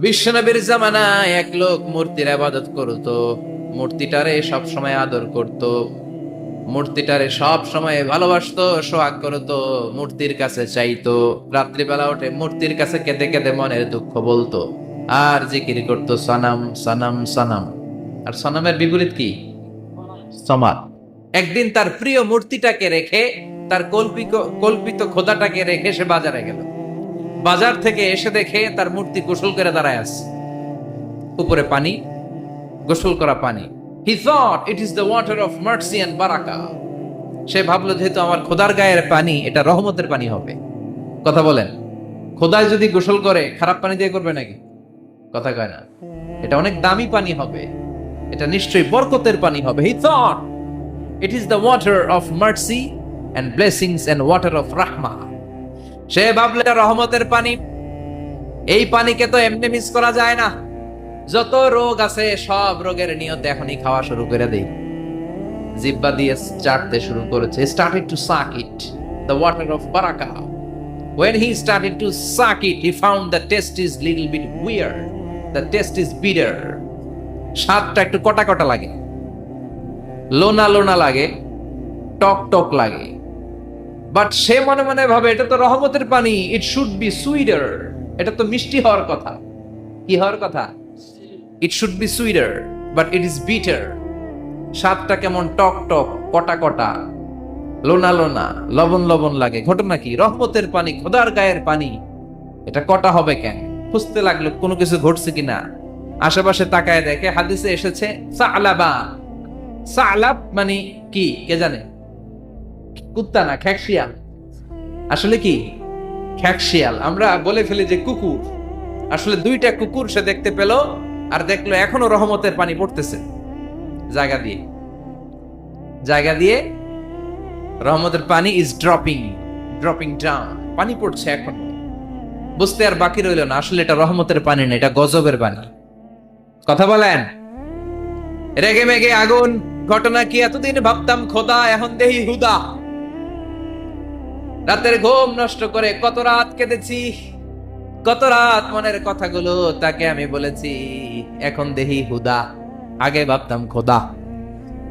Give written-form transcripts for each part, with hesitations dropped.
বিশ্বনবীর জামানায় এক লোক মূর্তির ইবাদত করত, মূর্তিটারে সব সময় আদর করত, মূর্তিটারে সব সময় ভালোবাসতো, সোহাগ করত, মূর্তির কাছে চাইতো, রাত্রিবেলা উঠে মূর্তির কাছে কেঁদে কেঁদে মনের দুঃখ বলতো আর জিকির করতো সনম সনম সনম। আর সনমের বিপরীত কি? সমাদ। একদিন তার প্রিয় মূর্তিটাকে রেখে, তার কল্পিত কল্পিত খোদাটাকে রেখে সে বাজারে গেল। বাজার থেকে এসে দেখে তার মূর্তি গোসল করে দাঁড়ায় আছে, উপরে পানি, গোসল করা পানি। He thought it is the water of mercy and barakah. সে ভাবলো যেহেতু আমার খোদার গায়ের পানি, এটা রহমতের পানি হবে। কথা বলেন, খোদায় যদি গোসল করে খারাপ পানি দিয়ে করবে নাকি? কথা কয় না। এটা অনেক দামি পানি হবে, এটা নিশ্চয়ই বরকতের পানি হবে। He thought it is the water of mercy and blessings and water of rahmah. সে ভাবলে এটা রহমতের পানি। এই পানিকে তো এমনি মিস করা যায় না। যত রোগ আছে সব রোগের নিয়তে এখনই খাওয়া শুরু করে দেই। জিহ্বা দিয়ে চাটতে শুরু করেছে। Started to suck it, the water of barakah. When he started to suck it, he found the taste is little bit weird. The taste is bitter. স্বাদটা একটু কটা কটা লাগে, লোনা লোনা লাগে, টক টক লাগে। বাট সে মনে মনে ভাবে এটা তো রহমতের পানি, ইট শুড বি সুইটার। এটা তো মিষ্টি হওয়ার কথা। কি হওয়ার কথা? It should be sweeter, but it is bitter. স্বাদটা কেমন টক টক, কটা কটা, লোনা লোনা, লবণ লবণ লাগে। ঘটনা কি? রহমতের পানি, খোদার গায়ের পানি, এটা কটা হবে কেন? খুঁজতে লাগলো কোনো কিছু ঘটছে কিনা। আশেপাশে তাকায় দেখে হাদিসে এসেছে সালাবা। সালাব মানে কি কে জানে? কুত্তা না, খ্যাকশিয়াল। আসলে কি? খ্যাকশিয়াল। আমরা বলে ফেলি যে কুকুর, আসলে দুইটা কুকুর সে দেখতে পেল, আর দেখলো এখনো রহমতের পানি পড়তেছে জায়গা দিয়ে, জায়গা দিয়ে রহমতের পানি ইজ ড্রপিং, ড্রপিং ডাউন। পানি পড়ছে এখন। বুঝতে আর বাকি রইল না, আসলে এটা রহমতের পানি না, এটা গজবের পানি। কথা বলেন। রেগে মেগে আগুন। ঘটনা কি? এতদিন ভাবতাম খোদা, এখন দেহি হুদা। রাতের ঘুম নষ্ট করে কত রাত কেঁদেছি, কত রাত মনের কথাগুলো তাকে আমি বলেছি, এখন দেহি হুদা। আগে ভাবতাম খোদা।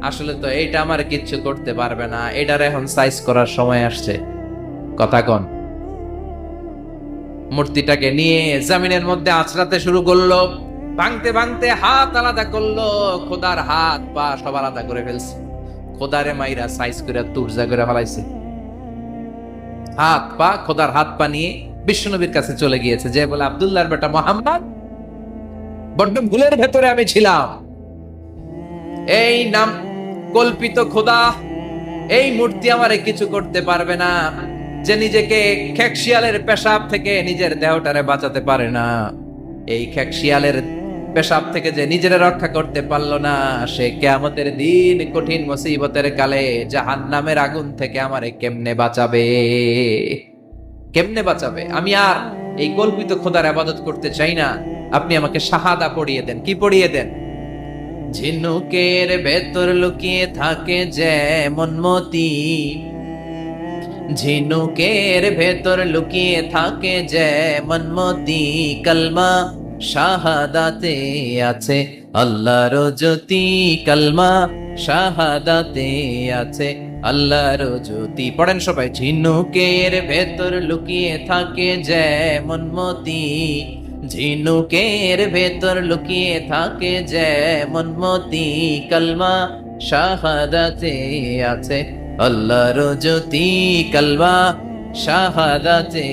আসলে তো এইটা আমার কিচ্ছু করতে পারবে না, এটার এখন সাইজ করার সময় আসছে। কথা কন। মূর্তিটাকে নিয়ে জমিনের মধ্যে আছড়াতে শুরু করলো, ভাঙতে ভাঙতে হাত আলাদা করলো, খোদার হাত পা সব আলাদা করে ফেলছে। খোদারে মাইরা সাইজ করে তুরজা করে ফেলাইছে। হাত পা, খোদার হাত পা নিয়ে বিশ্বনবীর কাছে চলে গিয়েছে, যে বলে আব্দুল্লাহর বেটা মোহাম্মদ, বড্ড ভুলের ভেতরে আমি ছিলাম। এই নাম কল্পিত খোদা, এই মূর্তি আমারে কিছু করতে পারবে না। যে নিজেকে খ্যাকশিয়ালের পেশাব থেকে নিজের দেহটারে বাঁচাতে পারে না, এই খ্যাকশিয়ালের পেশাব থেকে যে নিজের রক্ষা করতে পারলো না, সে কিয়ামতের দিন কঠিন মুসিবতের কালে জাহান্নামের আগুন থেকে আমারে কেমনে বাঁচাবে? কেমনে বাঁচাবে? আমি আর এই কল্পিত খোদার ইবাদত করতে চাই না। আপনি আমাকে শাহাদা পড়িয়ে দেন। কি পড়িয়ে দেন? ঝিনুকের ভেতর লুকিয়ে থাকে যেমন মতি, ঝিনুকের ভেতর লুকিয়ে থাকে যেমন মতি, কলমা শাহাদাতে আছে আল্লাহর জ্যোতি, কলমা শাহাদাতে আছে আল্লাহর জ্যোতি। পড়েন সবাই। ঝিনুকের ভেতর লুকিয়ে থাকে যেমন মতি, ঝিনুকের ভেতর লুকিয়ে থাকে যেমন মতি, কলমা শাহাদাতে আছে আল্লাহর জ্যোতি, কলমা শাহাদাতে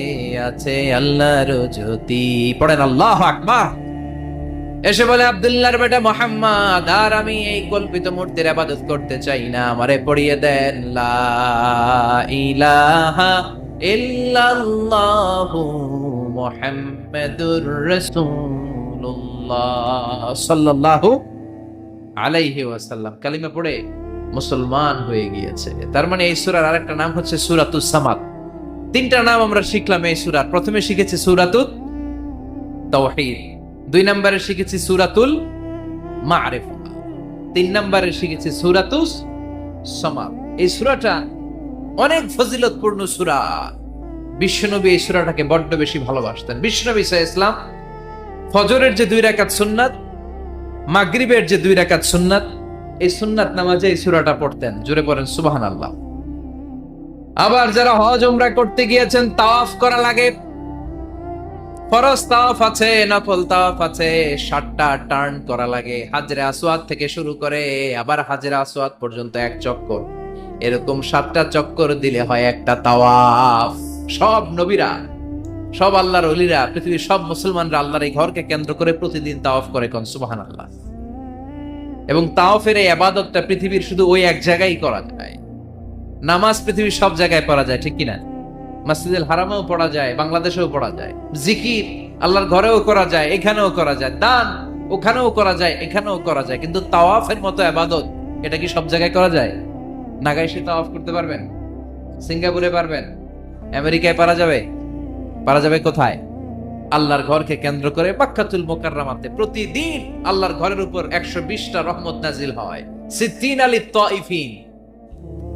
আছে আল্লাহর জ্যোতি। পড়েন আল্লাহু আকবার। এসে বলে আব্দুল্লাহর বেটা মুহাম্মদ, আর আমি এই কল্পিত মূর্তির ইবাদত করতে চাই না, আমারে পড়িয়ে দেন লা ইলাহা ইল্লাল্লাহু মুহাম্মাদুর রাসূলুল্লাহ সাল্লাল্লাহু আলাইহি ওয়াসাল্লাম। কালিমা পড়ে মুসলমান হয়ে গিয়েছে। তার মানে এই সূরার আরেকটা নাম হচ্ছে সূরাতুস সামাদ। তিনটা নাম আমরা শিখলাম এই সূরার। প্রথমে শিখেছি সূরাতুত তাওহীদ, 2 নম্বরে শিখেছি সূরাতুল মা'রিফা, 3 নম্বরে শিখেছি সূরাতুস সামাদ। এই সূরাটা অনেক ফজিলতপূর্ণ সূরা। বিশ্বনবী এই সূরাটাকে বড্ড বেশি ভালোবাসতেন। বিশ্বনবী সাল্লাল্লাহু আলাইহি ওয়াসাল্লাম ফজরের যে 2 রাকাত সুন্নাত, মাগরিবের যে 2 রাকাত সুন্নাত, এই সুন্নাত নামাজে এই সূরাটা পড়তেন। জোরে পড়েন সুবহানাল্লাহ। আবার যারা হজ উমরা করতে গিয়েছেন, তাওয়াফ করা লাগে, ফরজ তাওয়াফ আছে, নফল তাওয়াফ আছে, 7টা টার্ন করা লাগে। হাজরে আসওয়াদ থেকে শুরু করে আবার হাজরে আসওয়াদ পর্যন্ত এক চক্কর, এরকম 7টা চক্কর দিলে হয় একটা তাওয়াফ। সব নবীরা, সব আল্লাহর ওলিরা, পৃথিবীর সব মুসলমানরা আল্লাহর এই ঘরকে কেন্দ্র করে প্রতিদিন তাওয়াফ করে, কোন সুবহানাল্লাহ। এবং তাওয়াফের এই ইবাদতটা পৃথিবীর শুধু ওই এক জায়গায় করা যায়। নামাজ পৃথিবীর সব জায়গায় পড়া যায়, ঠিক কিনা? মসজিদুল হারামেও পড়া যায়, বাংলাদেশেও পড়া যায়। জিকির আল্লাহর ঘরেও করা যায়, এখানেও করা যায়। দান ওখানেও করা যায়, এখানেও করা যায়। কিন্তু তাওয়াফের মতো ইবাদত, এটা কি সব জায়গায় করা যায়? নাগাইশে তাওয়াফ করতে পারবেন? সিঙ্গাপুরে পারবেন? আমেরিকায় পারা যাবে? পারা যাবে কোথায়? আল্লাহর ঘরকে কেন্দ্র করে মক্কাতুল মুকাররমাতে প্রতিদিন আল্লাহর ঘরের উপর 120টা রহমত নাজিল হয়। সিদ্দিন আলী তাইফিন,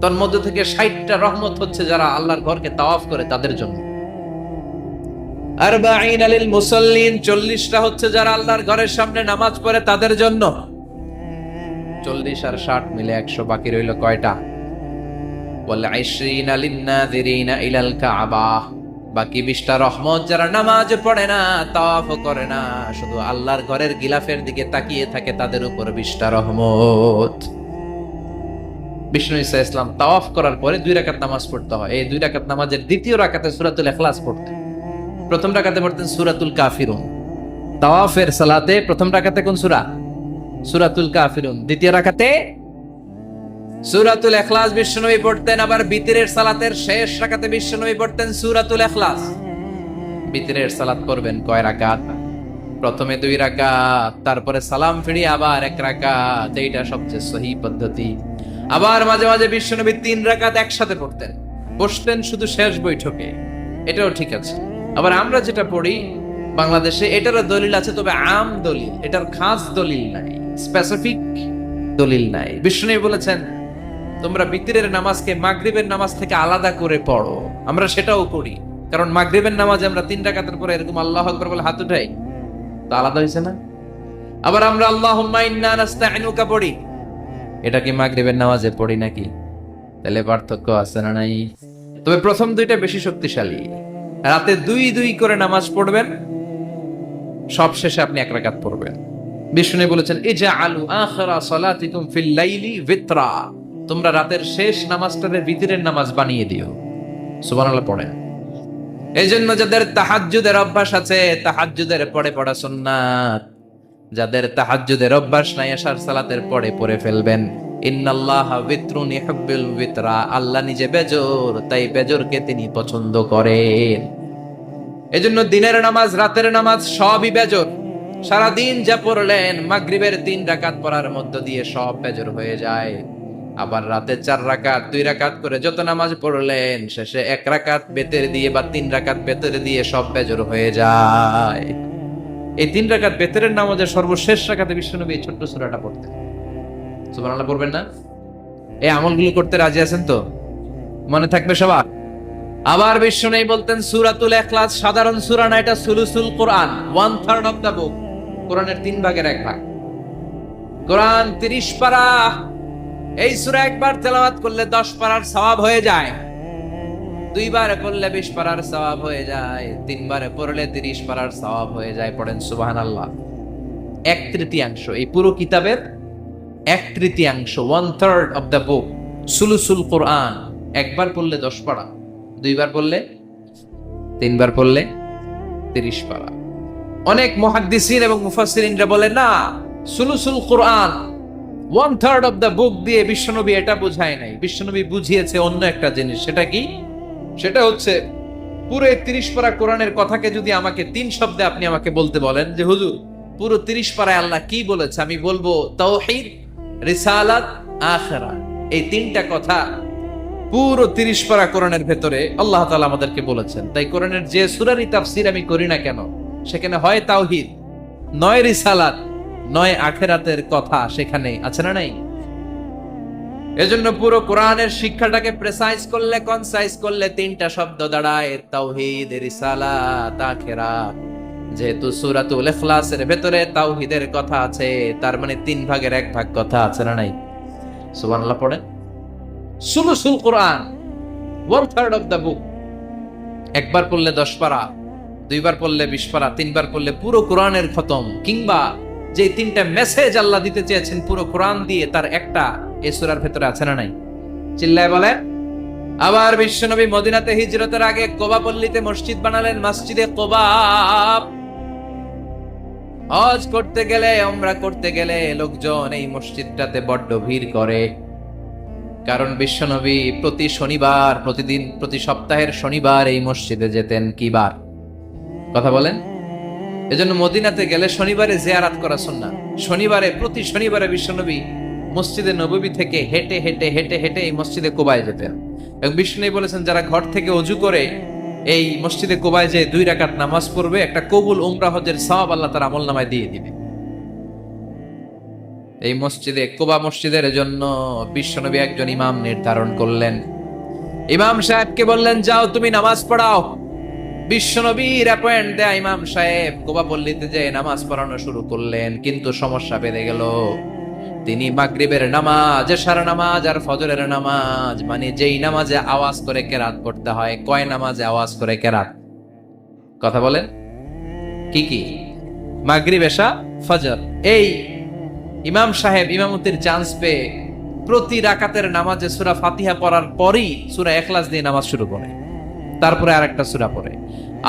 তার মধ্যে থেকে 60টা রহমত হচ্ছে যারা আল্লাহর ঘরকে তাওয়াফ করে তাদের জন্য। 40 লিল মুসাল্লিন, 40টা হচ্ছে যারা আল্লাহর ঘরের সামনে নামাজ পড়ে তাদের জন্য। 40 আর 60 মিলে 100, বাকি রইল কয়টা? ওয়াল 20 লিন নাযিরিনা ইলাল কাবা, বাকি 20টা রহমত যারা নামাজ পড়ে না, তাওয়াফ করে না, শুধু আল্লাহর ঘরের গিলাফের দিকে তাকিয়ে থাকে, তাদের উপর 20টা রহমত। বিষ্ণু ঈসা ইসলাম তাওয়াফ করার পরে 2 রাকাত নামাজ পড়তে হয়। এই 2 রাকাত নামাজের দ্বিতীয় রাকাতে সূরাতুল ইখলাস পড়তেন, প্রথম রাকাতে পড়তেন সূরাতুল কাফিরুন। তাওয়াফের সালাতে প্রথম রাকাতে কোন সূরা? সূরাতুল কাফিরুন। দ্বিতীয় রাকাতে সূরাতুল ইখলাস বিশ্বনবী পড়তেন। আবার বিতরের সালাতের শেষ রাকাতে বিশ্বনবী পড়তেন সূরাতুল ইখলাস। বিতরের সালাত করবেন কয় রাকাত? প্রথমে 2 রাকাত, তারপরে সালাম ফিরিয়ে আবার 1 রাকাত। এইটা সবচেয়ে সহিহ পদ্ধতি। আবার মাঝে মাঝে বিশ্বনবী 3 রাকাত একসাথে পড়তেন, বসতেন শুধু শেষ বৈঠকে, এটাও ঠিক আছে। আবার আমরা যেটা পড়ি বাংলাদেশে, এটারও দলিল আছে, তবে আম দলিল, এটার খাস দলিল নাই, স্পেসিফিক দলিল নাই। বিশ্বনবী বলেছেন তোমরা বিতরের নামাজকে মাগরিবের নামাজ থেকে আলাদা করে পড়ো। আমরা সেটাও করি, কারণ মাগরিবের নামাজে আমরা 3 রাকাতের পরে এরকম আল্লাহু আকবার বলে হাত উঠাই, তো আলাদা হয়েছে না? আবার আমরা আল্লাহুম্মা ইন্না নাস্তাইনুকা পড়ি, এটা কি মাগরিবের নামাজে পড়ি নাকি? তাহলে পার্থক্য আছে না নাই? তবে প্রথম 2টা বেশি শক্তিশালী। রাতে 2 করে নামাজ পড়বেন, সব শেষে আপনি 1 রাকাত পড়বেন। বিষ্ণু বলেছেন ইজআলু আখিরা সালাতিকুম ফিল লাইলি বিতরা, তোমরা রাতের শেষ নামাজটাকে বিতরের নামাজ বানিয়ে দিও। সুবহানাল্লাহ পড়েন। এইজন্য যাদের তাহাজ্জুদের অভ্যাস আছে, তাহাজ্জুদের পড়ে পড়া সুন্নাত। যাদের তাহাজ্জুদের অভ্যাস নাই, আশার সালাতের পরে পড়ে ফেলবেন। ইন্নাল্লাহা বিতরুন ইউহিব্বুল বিতরা, আল্লাহ নিজে বেজর, তাই বেজরকে তিনি পছন্দ করেন। এজন্য দিনের নামাজ, রাতের নামাজ সবই বেজর। সারা দিন যা পড়লেন, মাগরিবের 3 রাকাত পড়ার মধ্য দিয়ে সব বেজর হয়ে যায়। আবার রাতে 4 রাকাত, 2 রাকাত করে যত নামাজ পড়লেন, শেষে 1 রাকাত বেতের দিয়ে বা 3 রাকাত বেতের দিয়ে সব বেজর হয়ে যায়। এই 3 রাকাত বেতরের নামাজের সর্বশেষ রাকাতে বিশ্বনবী এই ছোট্ট সূরাটা পড়তেন। সুবহানাল্লাহ পড়বেন না? এই আমলগুলো করতে রাজি আছেন তো? মনে থাকবে সবার? আবার বিশ্বনবী বলতেন সূরাতুল ইখলাস সাধারণ সূরা না, এটা সুলুসুল কোরআন, 1/3 অফ দা বুক। কোরআনের 3 ভাগের 1 ভাগ। কোরআন 30 পারা। এই সূরা একবার তেলাওয়াত করলে 10 পারার সওয়াব হয়ে যায়। 2 বার পড়লে 20 পারার সওয়াব হয়ে যায়। 3 বার পড়লে 30 পারার সওয়াব হয়ে যায়। পড়েন সুবহানাল্লাহ। 1/3 এই পুরো কিতাবের 1/3, 1/3 অফ দা বুক, সুলুসুল কোরআন। একবার পড়লে 10 পারা, 2 বার পড়লে, 3 বার পড়লে 30 পারা। অনেক মুহাদ্দিসিন এবং মুফাসসিরিনরা বলে না, সুলুসুল কোরআন 1/3 অফ দা বুক দিয়ে বিশ্বনবী এটা বুঝায় নাই। বিশ্বনবী বুঝিয়েছে অন্য একটা জিনিস। সেটা কি? সেটা হচ্ছে পুরো 30 পারা কোরআনের কথাকে যদি আমাকে 3 শব্দে আপনি আমাকে বলতে বলেন যে হুজুর পুরো 30 পারায় আল্লাহ কি বলেছে, আমি বলবো তাওহীদ, রিসালাত, আখিরা। এই 3টা কথা পুরো 30 পারা কোরআনের ভেতরে আল্লাহ তাআলা আমাদেরকে বলেছেন। তাই কোরআনের যে সূরারই তাফসীর আমি করি না কেন, সেখানে হয় তাওহীদ, নয় রিসালাত, নয় আখিরাতের কথা সেখানে আছে না নাই? এজন্য পুরো কোরআনের শিক্ষাটাকে প্রেসাইজ করলে, কনসাইজ করলে 3টা শব্দ দাঁড়ায়, তাওহীদ, রিসালাত, আখিরাত। যেহেতু সূরাতুল ইখলাসের ভেতরে তাওহীদের কথা আছে, তার মানে 3 ভাগের 1 ভাগ কথা আছে না নাই? সুবহানাল্লাহ পড়েন। সুলুসুল কোরআন, 1/3 অফ দ্য বুক। একবার পড়লে 10 পারা, দুইবার পড়লে 20 পারা, তিনবার পড়লে পুরো কোরআনের খতম। কিংবা যে 3টা মেসেজ আল্লাহ দিতে চেয়েছেন পুরো কোরআন দিয়ে, তার একটা এই সূরার ভেতরে আছে না নাই? চিল্লায় বলেন। আবার বিশ্বনবী মদিনাতে হিজরতের আগে কোবা পল্লীতে মসজিদ বানালেন, মসজিদে কোবা। হজ করতে গেলে, উমরা করতে গেলে লোকজন এই মসজিদটাতে বড্ড ভিড় করে। কারণ বিশ্বনবী প্রতি শনিবার, প্রতিদিন, প্রতি সপ্তাহের শনিবার এই মসজিদে যেতেন। কি বার? কথা বলেন। এজন্য মদিনাতে গেলে শনিবারে জিয়ারাত করা সুন্নাহ। শনিবারে, প্রতি শনিবারে বিশ্বনবী মসজিদে নববী থেকে হেঁটে হেঁটে হেঁটে হেঁটে এই মসজিদে কোবায় যেতেন। এবং বিশ্বনবী বলেছেন, যারা ঘর থেকে ওযু করে এই মসজিদে কোবায় যে 2 রাকাত নামাজ পড়বে, একটা কবুল উমরা হজের সওয়াব আল্লাহ তার আমলনামায় দিয়ে দিবে। এই মসজিদে, কোবা মসজিদের জন্য বিশ্বনবী একজন ইমাম নির্ধারণ করলেন। ইমাম সাহেবকে বললেন, যাও তুমি নামাজ পড়াও। বিশ্বনবীর অ্যাপয়েন্ট দেয়া ইমাম সাহেব কোবা পল্লীতে যে নামাজ পড়ানো শুরু করলেন। কিন্তু সমস্যা বেড়ে গেল। তিনি মাগরিবের নামাজ, এশার নামাজ আর ফজরের নামাজ, মানে যেই নামাজে আওয়াজ করে কেরাত পড়তে হয়, কয় নামাজে আওয়াজ করে কেরাত? কথা বলেন। কি কি? মাগরিব, এশা, ফজর। এই ইমাম সাহেব ইমামতির চান্স পেয়ে প্রতি রাকাতের নামাজে সূরা ফাতিহা পড়ার পরই সূরা ইখলাস দিয়ে নামাজ শুরু করে, তারপরে আরেকটা সূরা পড়ে,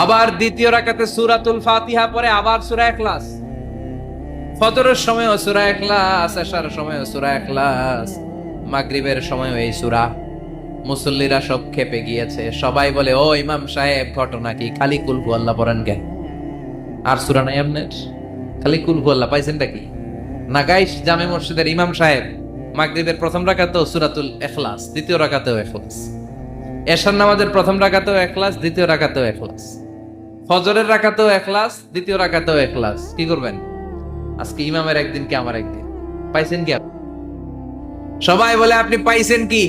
আবার দ্বিতীয় রাকাতে সূরাতুল ফাতিহা পড়ে, আবার সূরা ইখলাস। ফজরের সময়ও সূরা ইখলাস, এশার সময়ও সূরা ইখলাস, মাগরিবের সময়ও এই সূরা। মুসল্লিরা সব খেপে গিয়েছে। সবাই বলে, ও ইমাম সাহেব, ঘটনা কি? খালি কুল হুয়াল্লাহ পড়েন কেন? আর সূরা নাই আপনার? খালি কুল হুয়াল্লাহ পাইছেনটা কি? নাগাইশ জামে মসজিদের ইমাম সাহেব মাগরিবের প্রথম রাকাতেও সূরাতুল ইখলাস, দ্বিতীয় রাকাতেও ইখলাস। এশার নামাজের প্রথম রাকাতেও ইখলাস, দ্বিতীয় রাকাতেও ইখলাস। ফজরের রাকাতেও ইখলাস, দ্বিতীয় রাকাতেও ইখলাস। কি করবেন? আজকে ইমামের একদিন কি আমার একদিন। পাইছেন কি? সবাই বলে, আপনি পাইছেন কি?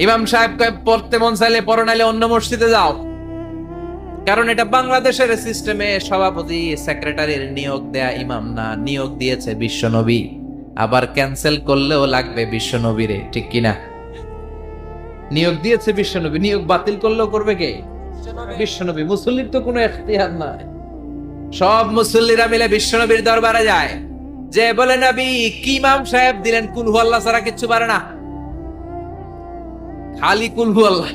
ইমাম সাহেব কয়, পড়তে মন চাইলে পড়ো, নাইলে অন্য মসজিদে যাও। কারণ এটা বাংলাদেশের সিস্টেমে সভাপতি সেক্রেটারির নিয়োগ দেয়া ইমাম না, নিয়োগ দিয়েছে বিশ্বনবী। আবার ক্যান্সেল করলেও লাগবে বিশ্বনবীরে, ঠিক কিনা? নিয়োগ দিয়েছে বিশ্বনবী, নিয়োগ বাতিল করলেও করবে কে? বিশ্বনবী। মুসল্লির তো কোনো এখতিয়ার নাই। সব মুসল্লিরা মিলে বিশ্বনবীর দরবারে যায়, যে বলে, নবী, কি ইমাম সাহেব দিলেন, কুল হুয়াল্লাহ ছাড়া কিচ্ছু পারে না, খালি কুল হুয়াল্লাহ।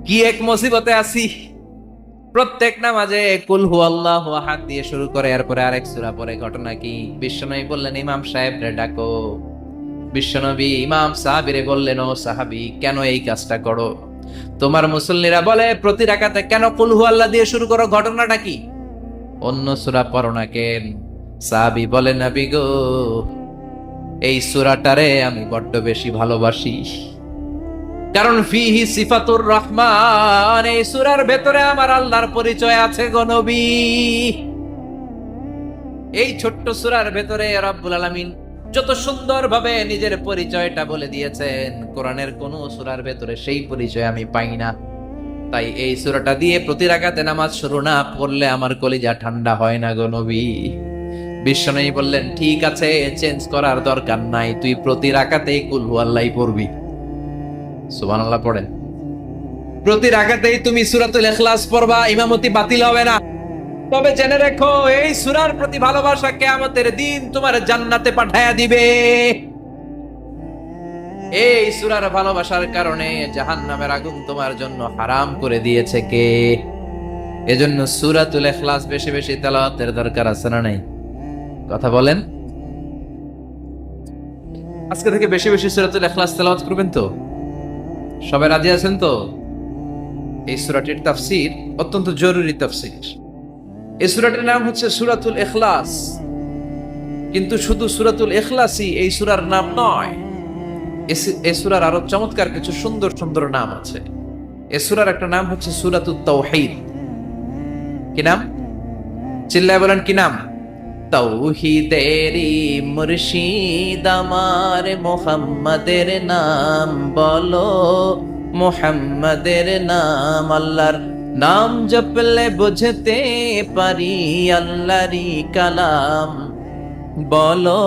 কি এক মুসিবতে আছি। প্রত্যেক নামাজে কুল হুয়াল্লাহু আহাদ দিয়ে শুরু করে, এরপরে আরেক সূরা পড়ে। ঘটনা কি? বিশ্বনবী বললেন, ইমাম সাহেবরে ডাকো। বিশ্বনবী ইমাম সাহাবীরে বললেন, ও সাহাবী, কেন এই কাজটা করো? তোমার মুসল্লিরা বলে প্রতি রাকাতে কেন কুল হুয়াল্লাহ দিয়ে শুরু করো, ঘটনাটা কি? অন্য সূরা পড়ো না কেন? সাহাবী বলে, নবী গো, এই সূরাটারে আমি বড্ড বেশি ভালোবাসি। কারণ ফিহি সিফাতুর রহমান, এই সূরার ভেতরে আমার আল্লাহর পরিচয় আছে গো নবী। এই ছোট্ট সূরার ভেতরে রব্বুল আলামিন যত সুন্দরভাবে নিজের পরিচয়টা বলে দিয়েছেন, কোরআনের কোন সূরার ভেতরে সেই পরিচয় আমি পাই না। তাই এই সূরাটা দিয়ে প্রতি রাকাতে নামাজ শুরু না পড়লে আমার কলিজা ঠান্ডা হয় না গো নবী। বিশ্বনবী বললেন, ঠিক আছে, চেঞ্জ করার দরকার নাই, তুই প্রতি রাকাতেই কুল হুয়াল্লাহ পড়বি। সুবহানাল্লাহ পড়েন। প্রতি রাকাতেই তুমি সূরাতুল ইখলাস পড়বা, ইমামতি বাতিল হবে না। তবে জেনে রেখো, এই সূরার প্রতি ভালোবাসা কিয়ামতের দিন তোমার জান্নাতে পাঠায়া দিবে। এই সূরার ভালোবাসার কারণে জাহান্নামের আগুন তোমার জন্য হারাম করে দিয়েছে কে? এজন্য সূরাতুল ইখলাস বেশি বেশি তেলাওয়াতের দরকার আছে না নাই? কথা বলেন। আজকে থেকে বেশি বেশি সূরাতুল ইখলাস তেলাওয়াত করবেন তো? সবাই রাজি আছেন তো? এই সূরাটির তাফসীর অত্যন্ত জরুরি তাফসীর। এই সূরাটির নাম হচ্ছে সূরাতুল ইখলাস। কিন্তু শুধু সূরাতুল ইখলাসই এই সূরার নাম নয়। এই সূরার আরো চমৎকার কিছু সুন্দর সুন্দর নাম আছে। এই সূরার একটা নাম হচ্ছে সূরাতুত তাওহীদ। কি নাম? চিল্লায় বলেন, কি নাম? তাওহীদেরই মুর্শিদ আমার, মুহাম্মাদের নাম বলো, মুহাম্মাদের নাম। আল্লাহর নাম জপলে বুঝতে পারি আল্লাহরই কালাম, বলো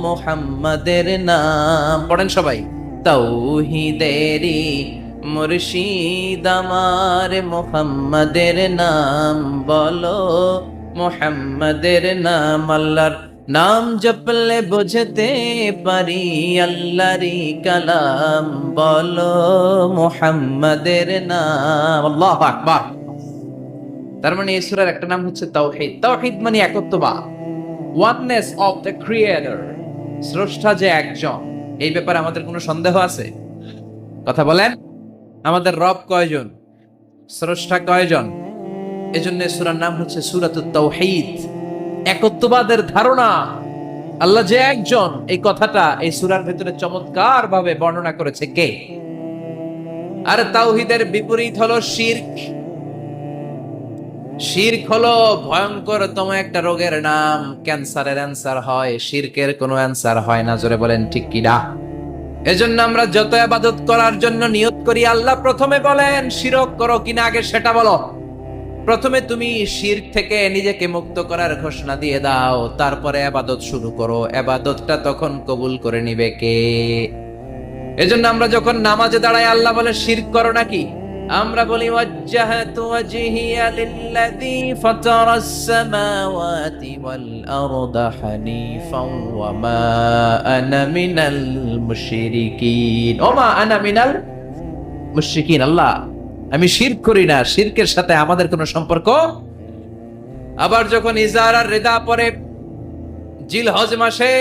মুহাম্মাদের নাম। পড়েন সবাই। তাওহীদেরই মুর্শিদ আমার মুহাম্মাদের নাম, বলো মুহাম্মাদের নাম। আল্লাহর নাম জপলে বুঝতে পারি আল্লাহরই কালাম, বলো মুহাম্মাদের নাম। আল্লাহু আকবার। তার মানে এই সূরার একটা নাম হচ্ছে তাওহীদ। তাওহীদ মানে একত্ববাদ, ওয়াননেস অফ দ্য ক্রিয়েটর। স্রষ্টা যে একজন, এই ব্যাপারে আমাদের কোনো সন্দেহ আছে? কথা বলেন। আমাদের রব কয়জন? স্রষ্টা কয়জন? এজন্য সূরার নাম হচ্ছে সূরাতুত তাওহীদ। একত্ববাদের ধারণা, আল্লাহ যে একজন, এই কথাটা এই সূরার ভিতরে চমৎকার ভাবে বর্ণনা করেছে কে? আর তাওহীদের বিপরীত হলো শিরক। শিরক হলো ভয়ঙ্করতম একটা রোগের নাম। ক্যান্সারের অ্যান্সার হয়, শিরকের কোনো অ্যান্সার হয় না। জোরে বলেন ঠিক কি না? এজন্য আমরা যত ইবাদত করার জন্য নিয়ত করি, আল্লাহ প্রথমে বলেন শিরক করো কিনা আগে সেটা বলো। প্রথমে তুমি শিরক থেকে নিজেকে মুক্ত করার ঘোষণা দিয়ে দাও, তারপরে ইবাদত শুরু করো। ইবাদতটা তখন কবুল করে নিবে কে? এজন্য আমরা যখন নামাজে দাঁড়াই, আল্লাহ বলে শিরক করো নাকি? আমরা বলি ওয়াজ্জাহাতু ওয়াজহিয়া লিল্লাযী ফাতারাস সামাওয়াতি ওয়াল আরদা হানিফান ওয়া মা আনা মিনাল মুশরিকিন। ওমা আনা মিনাল মুশরিকিন। আল্লাহ, আমি শিরক করি না, শিরকের সাথে আমাদের কোনো সম্পর্ক। আবার যখন ইজার আর রিদা পরে জিলহজ মাসে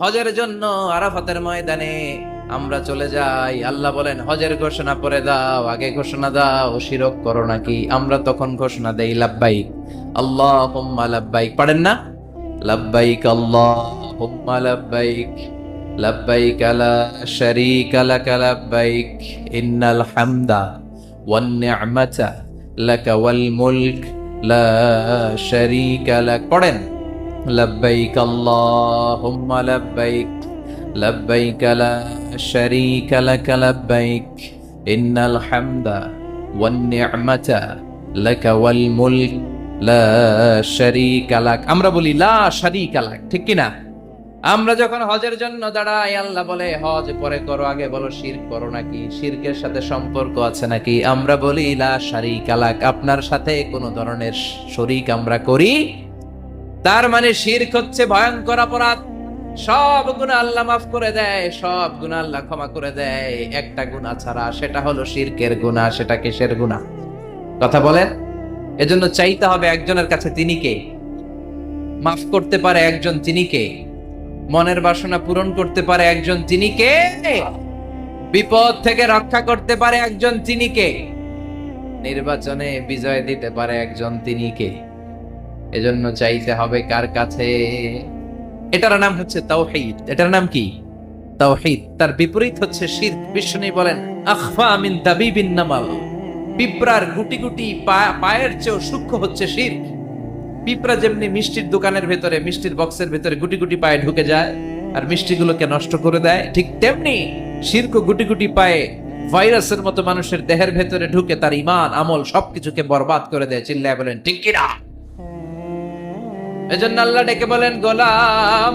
হজের জন্য আরাফাতের ময়দানে আমরা চলে যাই, আল্লাহ বলেন হজের ঘোষণা পরে দাও, আগে ঘোষণা দাও শিরক করো নাকি। আমরা তখন ঘোষণা দেই লাব্বাইক আল্লাহুম্মা লাব্বাইক। পারেন না? লাব্বাইক আল্লাহুম্মা লাব্বাইক, লাব্বাইক লা শারীকা লাকা লাব্বাইক, ইন্নাল হামদা ওয়ান নি'মাতা লাকা ওয়াল মুলক লা শারীকা লাক। পড়েন লাব্বাইক আল্লাহুম্মা লাব্বাইক, লাব্বাইক লা শারীকা লাকা লাব্বাইক, ইন্নাল হামদা ওয়ান নি'মাতা লাকা ওয়াল মুলক লা শারীকা লাক। আমরা বলি লা শারীকা লাক, ঠিক কি না? আমরা যখন হজের জন্য দাঁড়াই, আল্লাহ বলে হজ পরে করো, আগে বলো শিরক করো নাকি, শিরকের সাথে সম্পর্ক আছে নাকি। আমরা বলি লা শারীকা লাক, আপনার সাথে কোনো ধরনের শরীক আমরা করি। তার মানে শিরক হচ্ছে ভয়ঙ্কর অপরাধ। সব গুনাহ আল্লাহ মাফ করে দেয়, সব গুনাহ আল্লাহ ক্ষমা করে দেয়, একটা গুনাহ ছাড়া, সেটা হলো শিরকের গুনাহ। সেটা কিসের গুনাহ? কথা বলেন। এজন্য চাইতে হবে একজনের কাছে, তিনি কে? মাফ করতে পারে একজন, তিনি কে? মনের বাসনা পূরণ করতে পারে একজন, তিনি কে? বিপদ থেকে রক্ষা করতে পারে একজন, তিনি কে? নির্বাচনে বিজয় দিতে পারে একজন, তিনি কে? এজন্য চাইতে হবে কার কাছে? এটার নাম হচ্ছে তাওহীদ। এটার নাম কি? তাওহীদ। তার বিপরীত হচ্ছে শিরক। বিষ্ণু বলেন আখফা মিন দাবিবিন নামাল, পিঁপড়ার গুটি গুটি পায়ের চেয়েও সূক্ষ্ম হচ্ছে শিরক। পিঁপড়া যেমনি মিষ্টির দোকানের ভেতরে, মিষ্টির বক্সের ভেতরে গুটি গুটি পায়ে ঢুকে যায় আর মিষ্টিগুলোকে নষ্ট করে দেয়, ঠিক তেমনি শিরক গুটি গুটি পায়ে ভাইরাসের মতো মানুষের দেহের ভেতরে ঢুকে তার ঈমান আমল সবকিছুকে বরবাদ করে দেয়। চিল্লায় বলেন ঠিক কি না? এজন্য আল্লাহ ডেকে বলেন গোলাম,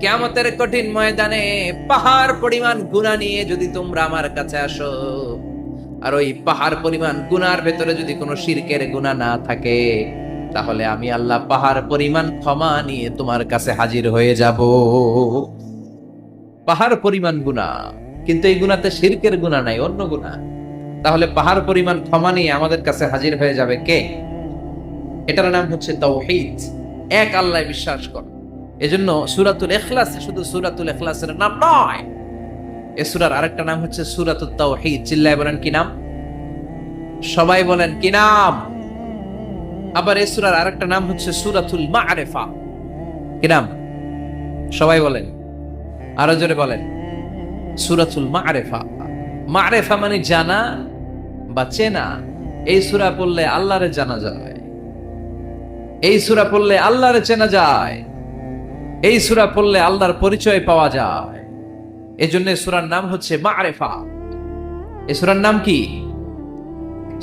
কিয়ামতের কঠিন ময়দানে পাহাড় পরিমাণ গুনাহ নিয়ে যদি তোমরা আমার কাছে আসো, আর ওই পাহাড় পরিমাণ গুনার ভেতরে যদি কোনো শিরকের গুনাহ না থাকে, তাহলে আমি আল্লাহ পাহাড় পরিমাণ ক্ষমা নিয়ে তোমার কাছে হাজির হয়ে যাব। পাহাড় পরিমাণ গুনাহ, কিন্তু এই গুনাতে শিরকের গুনাহ নাই, অন্য গুনাহ। তাহলে পাহাড় পরিমাণ ক্ষমা নিয়ে আমাদের কাছে হাজির হয়ে যাবে কে? এটার নাম হচ্ছে তাওহীদ। এক আল্লাহ বিশ্বাস কর। এজন্য সূরাতুল ইখলাস শুধু সূরাতুল ইখলাসের নাম নয়, এই সূরার আরেকটা নাম হচ্ছে সূরাতুত তাওহীদ। চিল্লায় বলেন কি নাম? সবাই বলেন কি নাম? আবার এই সূরার আরেকটা নাম হচ্ছে সূরাতুল মা'রিফা। কি নাম? সবাই বলেন, আরো জোরে বলেন। সূরাতুল মা'রিফা। মা'রিফা মানে জানা বা চেনা। এই সূরা পড়লে আল্লাহরে জানা যায়, এই সূরা পড়লে আল্লাহরে চেনা যায়, এই সূরা পড়লে আল্লাহর পরিচয় পাওয়া যায়। এজন্য সূরার নাম হচ্ছে মা'রিফা। এই সূরার নাম কি?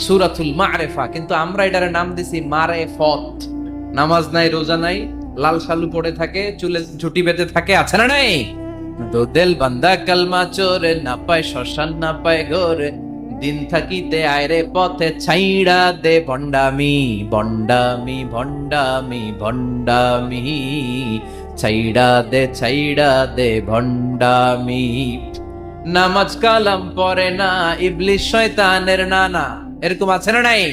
সূরাতুল মারিফা, কিন্তু আমরা এটার নাম দিছি মারেফত। নামাজ নাই, রোজা নাই, লাল শালু পড়ে থাকে, চুলে ঝুটি বেঁধে থাকে, আছে না নাই? দোদেল বান্দা কালমা চোরে, না পায় শ্মশান না পায় ঘরে, দিন থাকিতে আয়রে পথে ছাইড়া দে ভণ্ডামি, ভণ্ডামি ভণ্ডামি ভণ্ডামি, ছাইড়া দে ভণ্ডামি। নামাজ কালাম পড়ে না, ইবলিশ শয়তানের নানা, এরকম আছে না নাই?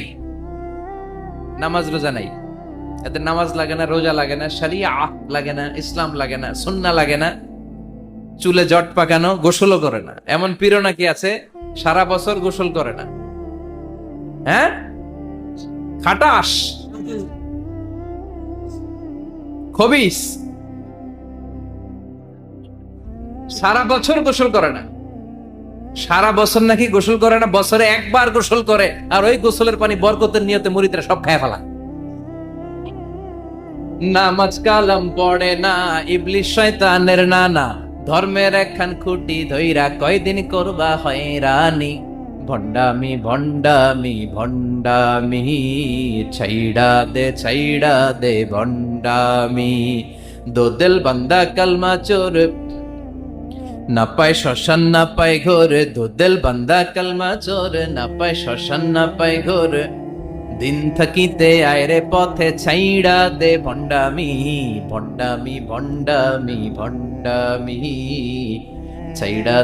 নামাজ রোজা নাই, এতে নামাজ লাগে না, রোজা লাগে না, শরিয়া লাগে না, ইসলাম লাগে না, সুন্নাহ লাগে না, চুলে জট পাকানো, গোসলও করে না। এমন পীরও নাকি আছে সারা বছর গোসল করে না। হ্যাঁ, খাটাস, খবিস, সারা বছর গোসল করে না। সারা বছর নাকি গোসল করে না, বছরে একবার গোসল করে, আর ওই গোসলের পানি বরকতের নিয়তে মুরিদরা সব খায় ফেলা। নামাজ কালাম পড়ে না, ইবলিশ শয়তানের নানা, ধর্মের একখান খুঁটি ধইরা কয়দিন করবা হয়রানি, ভণ্ডামি ভণ্ডামি ভণ্ডামি, ছাইড়া দে ভণ্ডামি। দোদেল বান্দা কালমা চোর, না পায় শ্মশান না পায় ঘর, দোদেল বান্দা কালমা চোর, না পায় শ্মশান না পায় ঘর, দিন থাকিতে আয়রে পথে ছাইড়া দে ভণ্ডামি, ভণ্ডামি ভণ্ডামি ভণ্ডামি, ছাইড়া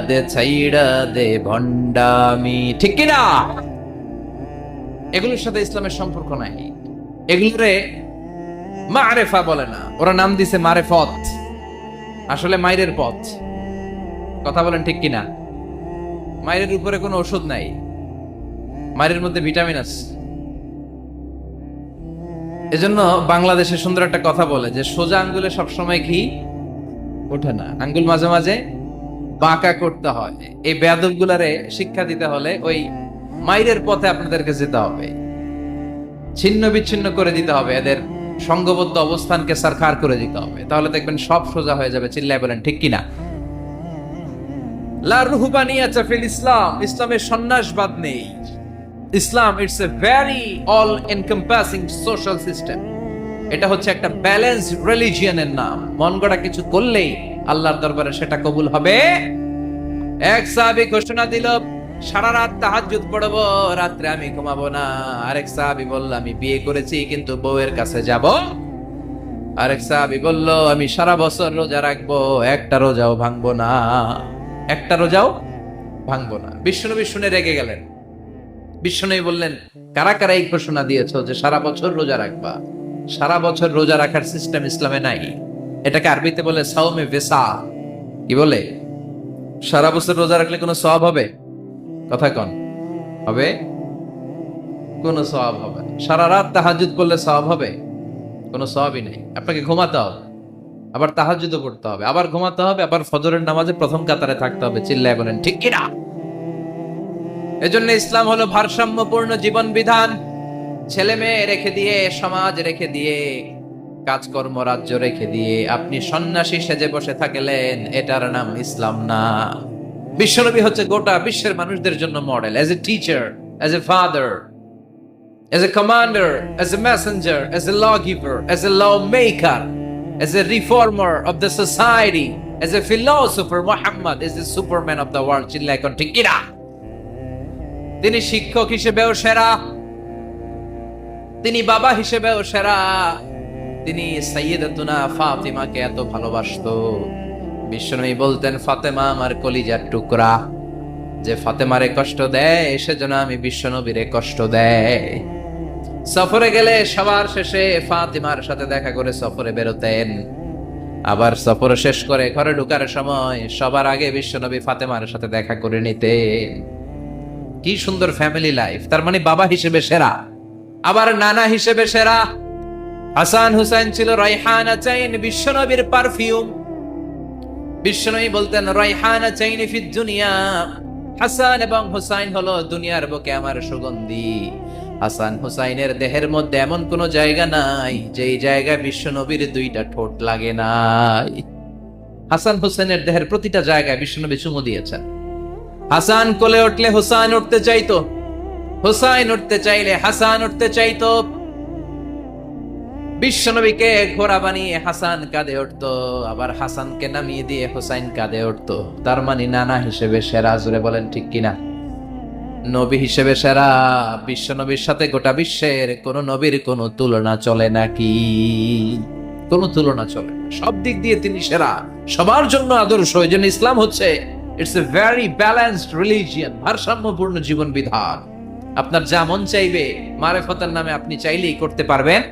দে ভণ্ডামি। ঠিক কিনা? এগুলোর সাথে ইসলামের সম্পর্ক নাই, এগুলোরে মারেফা বলে না, ওরা নাম দিছে মারেফত, আসলে মাইরের পথ। কথা বলেন ঠিক কিনা? মাইরের উপরে কোনো ওষুধ নাই, মাইরের মধ্যে ভিটামিন আছে। এজন্য বাংলাদেশে সুন্দর একটা কথা বলে যে সোজা আঙ্গুলে সবসময় ঘি ওঠে না, আঙ্গুল মাঝে মাঝে বাঁকা করতে হয়। এই বেয়াদব গুলারে শিক্ষা দিতে হলে ওই মাইরের পথে আপনাদেরকে যেতে হবে, ছিন্ন বিচ্ছিন্ন করে দিতে হবে, এদের সংঘবদ্ধ অবস্থানকে সরকার করে দিতে হবে, তাহলে দেখবেন সব সোজা হয়ে যাবে। চিল্লায় বলেন ঠিক কিনা? লা রুহবানিয়াতা ফিল ইসলাম, ইসলামের সন্ন্যাসবাদ নেই। Islam it's a very all encompassing social system. এটা হচ্ছে একটা ব্যালেন্সড রিলিজিয়নের নাম। মন গড়া কিছু করলেই আল্লাহর দরবারে সেটা কবুল হবে। এক সাহাবী ঘোষণা দিল, সারা রাত তাহাজ্জুদ পড়ব, রাত্রে আমি ঘুমাবো না। আরেক সাহাবী বলল, আমি বিয়ে করেছি কিন্তু বউয়ের কাছে যাব। আরেক সাহাবী বলল, আমি সারা বছর রোজা রাখবো, একটা রোজাও ভাঙবো না, একটা রোজাও ভাঙবো না। বিশ্বনবী শুনে রেগে গেলেন। বিশ্বনবী বললেন, কারা কারা এই ঘোষণা দিয়েছো যে সারা বছর রোজা রাখবা? সারা বছর রোজা রাখার সিস্টেম ইসলামে নাই। এটাকে আরবিতে বলে সাওমে ভেসা। কি বলে? সারা বছর রোজা রাখলে কোনো সওয়াব হবে? কথা কন, হবে? কোনো সওয়াব হবে না। সারা রাত তাহাজ্জুদ করলে সওয়াব হবে? কোনো সওয়াবই নেই। আপনাকে ঘুমাতে হবে, আবার তাহাজ্জুদও পড়তে হবে, আবার ঘুমাতে হবে, আবার ফজরের নামাজে প্রথম কাতারে থাকতে হবে। চিল্লায় বলেন ঠিক কিনা? এজন্য ইসলাম হলো ভারসাম্যপূর্ণ জীবন বিধান। ছেলে মেয়ে রেখে দিয়ে, সমাজ রেখে দিয়ে, কাজকর্ম রাজ্য রেখে দিয়ে আপনি সন্ন্যাসী সেজে বসে থাকলেন, এটার নাম ইসলাম না। বিশ্বনবী হচ্ছে গোটা বিশ্বের মানুষদের জন্য model, as a teacher, as a father, as a commander, as a messenger, as a lawgiver, as a lawmaker, as a reformer of the society, as a philosopher, Muhammad is the superman of the world. চিল্লায় কোন ঠিক কিনা? তিনি শিক্ষক হিসেবেও সেরা, তিনি বাবা হিসেবেও সেরা। তিনি সাইয়্যিদাতুনা ফাতিমাকে এত ভালোবাসতো, বিশ্বনবী বলতেন, ফাতেমা আমার কলিজার টুকরা, যে ফাতেমারে কষ্ট দেয় সেজন্য আমি বিশ্বনবীরে কষ্ট দেয়। সফরে গেলে সবার শেষে ফাতিমার সাথে দেখা করে সফরে বেরোতেন, আবার সফর শেষ করে ঘরে ঢোকার সময় সবার আগে বিশ্বনবী ফাতেমার সাথে দেখা করে নিতেন। কি সুন্দর ফ্যামিলি লাইফ। তার মানে বাবা হিসেবে সেরা, আবার নানা হিসেবে সেরা। হাসান হুসাইন ছিল রাইহানা চাইন, বিশ্বনবীর পারফিউম। বিশ্বনবী বলতেন, রাইহানা চাইন ফিদ দুনিয়া, হাসান এবং হুসাইন হলো দুনিয়ার বুকে আমার সুগন্ধি। হাসান হুসাইনের দেহের মধ্যে এমন কোন জায়গা নাই যেই জায়গায় বিশ্বনবীর দুইটা ঠোঁট লাগে নাই। হাসান হুসাইনের দেহের প্রতিটা জায়গায় বিশ্বনবী চুমু দিয়েছেন। হাসান কোলে উঠলে হুসাইন উঠতে চাইতো, হুসাইন উঠতে চাইলে হাসান উঠতে চাইতো। বিশ্বনবীকে ঘোড়া বানিয়ে হাসান কাঁধে উঠতো, আবার হাসানকে নামিয়ে দিয়ে হুসাইন কাঁধে উঠতো। তার মানে নানা হিসেবে সেরা। জুড়ে বলেন ঠিক কিনা? নবী হিসেবে সেরা। বিশ্বনবীর সাথে গোটা বিশ্বের কোন নবীর কোন তুলনা চলে নাকি? কোন তুলনা চলে না। সব দিক দিয়ে তিনি সেরা, সবার জন্য আদর্শ। এই জন্য ইসলাম হচ্ছে it's a very balanced religion, ভারসাম্যপূর্ণ জীবন বিধান। আপনার যা মন চাইবে মারেফতের নামে আপনি চাইলেই করতে পারবেন।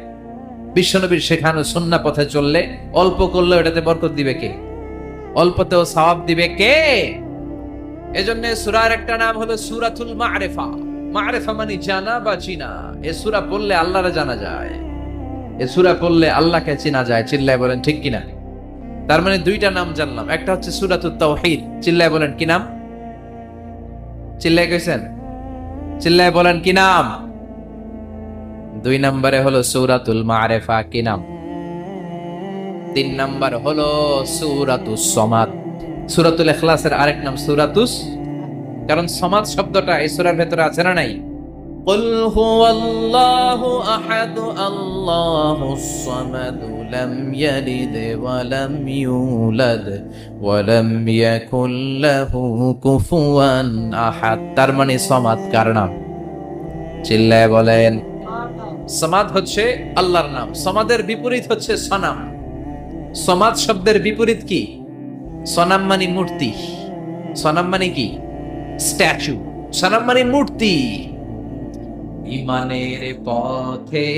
বিশ্বনবীর শেখানো সুন্নাহ পথে চললে অল্প করলেও এটাতে বরকত দিবে কে? অল্পতেও সওয়াব দিবে কে? এজন্য সূরার একটা নাম হলো সূরাতুল মা'রিফা। মা'রিফা মানে জানা বা চিনা। এই সূরা পড়লে আল্লাহরে জানা যায়, এই সূরা পড়লে আল্লাহকে চেনা যায়। চিল্লায় বলেন ঠিক কিনা? তার মানে দুইটা নাম জানলাম। একটা হচ্ছে সূরাতুত তাওহীদ। চিল্লায় বলেন কি নাম? চিল্লায় কইছেন? চিল্লায় বলেন কি নাম? দুই নম্বরে হলো সূরাতুল মা'রিফা। কি নাম? তিন নম্বর হলো সূরাতুস সমাদ। সূরাতুল ইখলাসের আরেক নাম সূরাতুস, কারণ সমাদ শব্দটা এই সূরার ভেতরে আছে না নাই? কুল হুয়াল্লাহু আহাদ আল্লাহুস সামাদ লাম ইয়ালিদ ওয়া লাম ইউলাদ ওয়া লাম ইয়াকুল লাহু কুফুয়ান আহাদ। তার মানে সমাদ কার নাম? চিল্লায় বলেন। সমাদ হচ্ছে আল্লাহর নাম। সমাদের বিপরীত হচ্ছে সনাম। সমাদ শব্দের বিপরীত কি? সনাম মানে মূর্তি। সনাম মানে কি? স্ট্যাচু। সনাম মানে মূর্তি। ইমানের পথে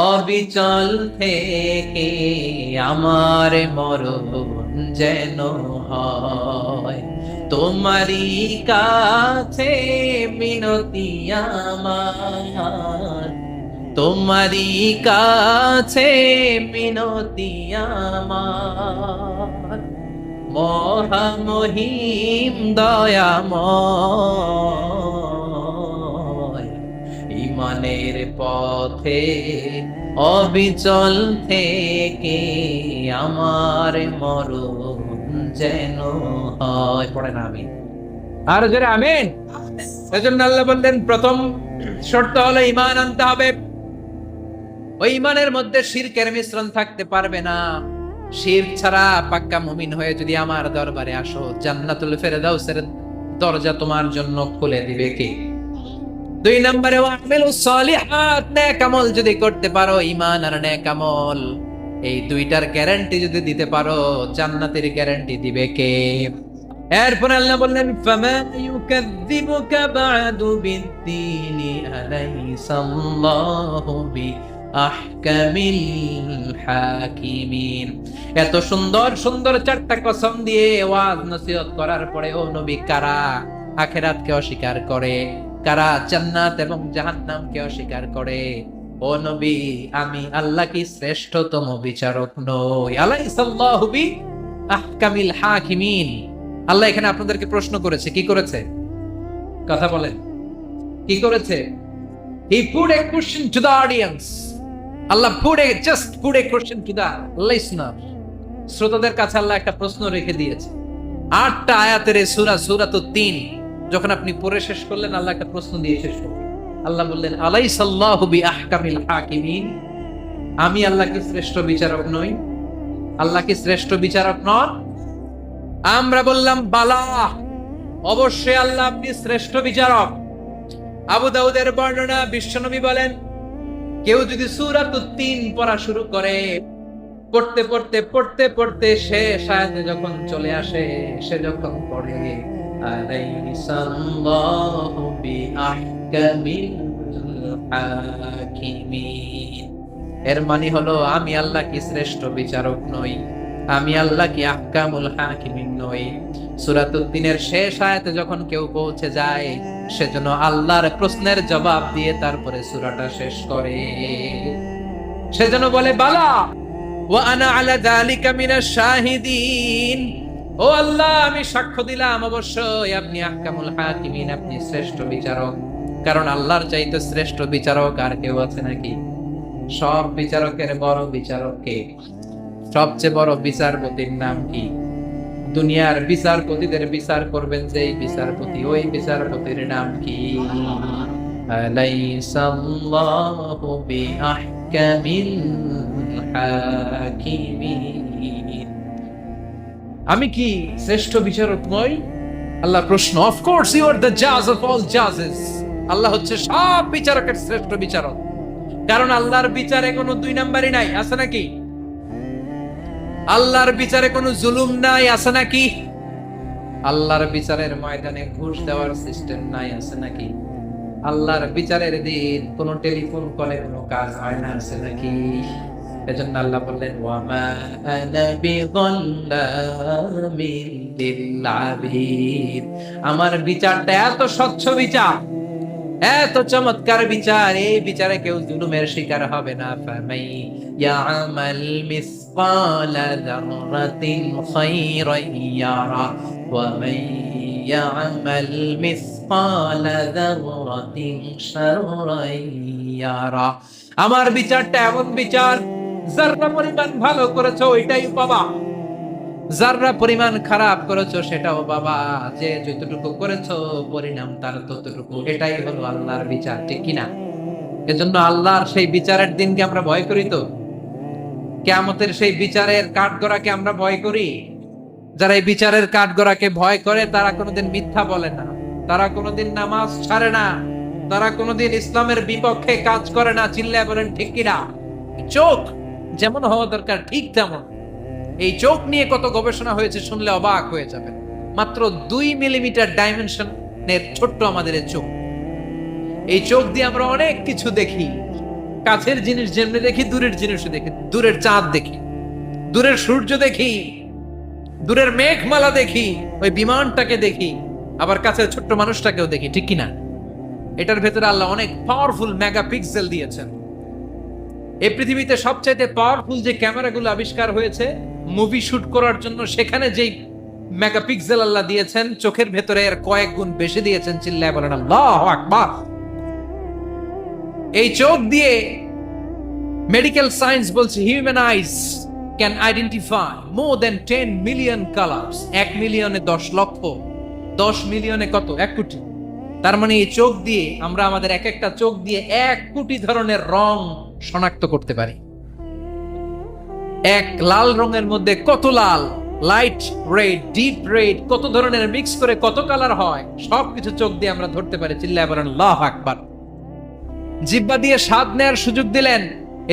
অবিচল থেকে আমার মরণ যেন হয়, তোমারই কাছে মিনতি আমার, তোমারই কাছে মিনতি আমার, মহামহিম দয়াময়। ইমানের পথে অবিচল থেকে আমার মরণ যেন হয়। পড়ে না আমি আর জোরে আমিন। এজন্য আল্লাহ বললেন প্রথম শর্ত হলো ঈমান আনতে হবে। ওই ঈমানের মধ্যে শিরকের মিশ্রণ থাকতে পারবে না। শিরক ছাড়া পাক্কা মুমিন হয়ে যদি আমার দরবারে আসো, জান্নাতুল ফেরদাউসের দরজা তোমার জন্য খুলে দিবে কে? দুই নম্বরে ওয়ামিলুস সলিহাত, নেক আমল যদি করতে পারো, ঈমান আর নেক আমল এই দুইটার গ্যারান্টি যদি দিতে পারো, জান্নাতের গ্যারান্টি দিবে কে? এরপর আল্লাহ বললেন ফামা ইউকাযযিবুকা বা'দু বিদ্দীনি আলাইসাল্লাহু বিআহকামিল হাকিমিন। এত সুন্দর সুন্দর চারটা কসম দিয়ে ওয়াজ নসিহত করার পরে ও নবী, কারা আখিরাতকে অস্বীকার করে, কারা জান্নাত এবং জাহান্নামকে অস্বীকার করে, ও নবী আমি আল্লাহ কি শ্রেষ্ঠতম বিচারক নই? আলাইসাল্লাহু বিআহকামিল হাকিমিন। আল্লাহ এখানে আপনাদেরকে প্রশ্ন করেছে। কি করেছে? কথা বলেন, কি করেছে? He put a question to the audience. Allah just put a question to the listener. শ্রোতাদের কাছে আল্লাহ একটা প্রশ্ন রেখে দিয়েছে। 8টা আয়াতের এই সূরা, সূরাতুত তিন, যখন আপনি পড়ে শেষ করলেন আল্লাহ একটা প্রশ্ন দিয়ে শেষ করলেন। আল্লাহ বললেন আলাইসাল্লাহু বিআহকামিল হাকিমিন। আমি আল্লাহ কি শ্রেষ্ঠ বিচারক নই? আল্লাহ কি শ্রেষ্ঠ বিচারক নন? আমরা বললাম বালা, অবশ্যই আল্লাহ আপনি শ্রেষ্ঠ বিচারক। আবু দাউদের বর্ণনা, বিশ্বনবী বলেন কেউ যদি সূরাতুত তিন পড়া শুরু করে, পড়তে পড়তে পড়তে পড়তে শেষ আয়াতে যখন চলে আসে, সে যখন পড়ে আলাইসাল্লাহু বিআহকামিল হাকিমিন, এর মানে হলো আমি আল্লাহ কি শ্রেষ্ঠ বিচারক নই? আমি আল্লাহ কি আহকামুল হাকিমিন নই? সূরাতুত তিনের শেষ আয়াতে যখন কেউ পৌঁছে যায়, সেজন্য আল্লাহর প্রশ্নের জবাব দিয়ে তারপরে সূরাটা শেষ করে। সেজন্য বলে বালা ওয়া আনা আলা যালিকা মিনাশ শাহিদিন। ও আল্লাহ আমি সাক্ষ্য দিলাম অবশ্যই আপনি আহকামুল হাকিমিন, আপনি শ্রেষ্ঠ বিচারক। কারণ আল্লাহর চাইতে শ্রেষ্ঠ বিচারক আর কেউ আছে নাকি? সব বিচারকের বড় বিচারক কে? সবচেয়ে বড় বিচারপতির নাম কি? দুনিয়ার বিচারপতিদের বিচার করবেন যেই বিচারপতি, ওই বিচারপতির নাম কি? আলাইসাল্লাহু বিআহকামিল হাকিমিন। আমি কি শ্রেষ্ঠ বিচারক নই? আল্লাহ প্রশ্ন। Of course you are the জাজ অফ অল জাজেস। আল্লাহ হচ্ছে সব বিচারকের শ্রেষ্ঠ বিচারক। কারণ আল্লাহর বিচারে কোনো দুই নাম্বারই নাই, আছে নাকি? আল্লাহর বিচারে কোনো জুলুম নাই, আছে নাকি? আল্লাহর বিচারের ময়দানে ঘুষ দেওয়ার সিস্টেম নাই, আছে নাকি? আল্লাহর বিচারের দিন কোন টেলিফোন কলে কোনো কাজ হয় না, আছে নাকি? এজন্য আল্লাহ বললেন ওয়ামা আনা বিযাল্লামিন লিল আবিদ। আমার বিচারটা এত স্বচ্ছ বিচার, এত চমৎকার বিচার, এই বিচারে কেউ জুলুমের শিকার হবে না। ফামাই ইয়ামাল মিসকালা যাররাতিন খায়রান ইয়ারা ওয়া মান ইয়ামাল মিসকালা যাররাতিন শাররান ইয়ারা। আমার বিচারটা এমন বিচার, যাররা পরিমাণ ভালো করেছো ওইটাই পাবা, যাররা পরিমাণ খারাপ করেছো সেটাও বাবা। যে যতটুকু করেছো পরিণাম তার ততটুকু। এটাই হলো আল্লাহর বিচার, ঠিক কিনা? এজন্য আল্লাহর সেই বিচারের দিনকে আমরা ভয় করি তো? কিয়ামতের সেই বিচারের কাঠগড়াকে আমরা ভয় করি? যারা এই বিচারের কাঠগড়াকে ভয় করে তারা কোনোদিন মিথ্যা বলে না, তারা কোনোদিন নামাজ ছাড়ে না, তারা কোনোদিন ইসলামের বিপক্ষে কাজ করে না। চিল্লায় বলেন ঠিক কিনা? চোখ যেমন হওয়া দরকার ঠিক তেমন। এই চোখ নিয়ে কত গবেষণা হয়েছে শুনলে অবাক হয়ে যাবেন। মাত্র 2 মিলিমিটার ডাইমেনশনের ছোট্ট আমাদের এই চোখ। এই চোখ দিয়ে আমরা অনেক কিছু দেখি। কাছের জিনিস যেমনি দেখি, দূরের জিনিসও দেখি। দূরের চাঁদ দেখি, দূরের সূর্য দেখি, দূরের মেঘমালা দেখি, ওই বিমানটাকে দেখি, আবার কাছের ছোট্ট মানুষটাকেও দেখি, ঠিক কিনা? এটার ভেতরে আল্লাহ অনেক পাওয়ারফুল মেগাপিক্সেল দিয়েছেন। এই পৃথিবীতে সবচাইতে পাওয়ারফুল যে ক্যামেরাগুলো আবিষ্কার হয়েছে মুভি শুট করার জন্য, সেখানে যেই মেগাপিক্সেল আল্লাহ দিয়েছেন চোখের ভেতরে এর কয়েক গুণ বেশি দিয়েছেন। চিল্লায় বলেন আল্লাহু আকবার। এই চোখ দিয়ে মেডিকেল সায়েন্স বলছে human eyes can identify more than 10 million colours. 1 মিলিয়নে 10 লক্ষ, 10 মিলিয়নে কত? 1 কোটি। তার মানে এই চোখ দিয়ে আমরা আমাদের এক একটা চোখ দিয়ে 1 কোটি ধরনের রং শনাক্ত করতে পারি। এক লাল রঙের মধ্যে কত লাল, লাইট রেড, ডিপ রেড, কত ধরনের মিক্স করে কত কালার হয়, সবকিছু চোখ দিয়ে আমরা ধরতে পারি। চিল্লায় বলেন আল্লাহু আকবার। জিহ্বা দিয়ে স্বাদ নেওয়ার সুযোগ দিলেন।